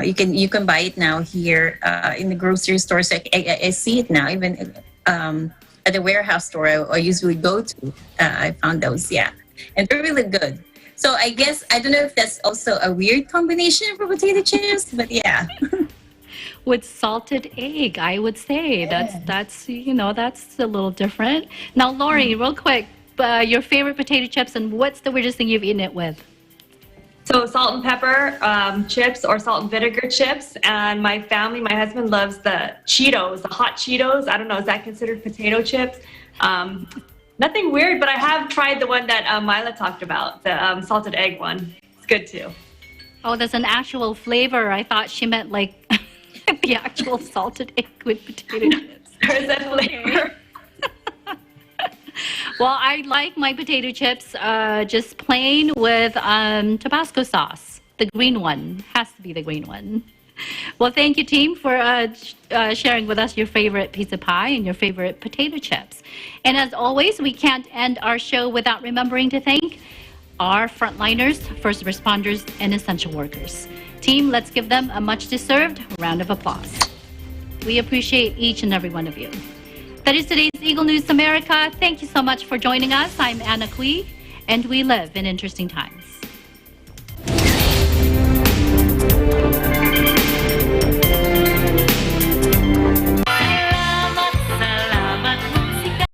You can buy it now here in the grocery stores. I see it now, even at the warehouse store I usually go to. I found those, yeah, and they're really good. So I guess I don't know if that's also a weird combination for potato chips, but yeah. With salted egg, I would say that's a little different. Now, Lori, real quick, your favorite potato chips, and what's the weirdest thing you've eaten it with? So salt and pepper chips or salt and vinegar chips. And my husband loves the Cheetos, the hot Cheetos. I don't know, is that considered potato chips? Nothing weird, but I have tried the one that Mila talked about, the salted egg one. It's good too. Oh, there's an actual flavor. I thought she meant like the actual salted egg with potato chips. There's that flavor. Well, I like my potato chips just plain with Tabasco sauce. The green one. Has to be the green one. Well, thank you, team, for sharing with us your favorite piece of pie and your favorite potato chips. And as always, we can't end our show without remembering to thank our frontliners, first responders, and essential workers. Team, let's give them a much-deserved round of applause. We appreciate each and every one of you. That is today's Eagle News America. Thank you so much for joining us. I'm Anna Cui, and we live in interesting times.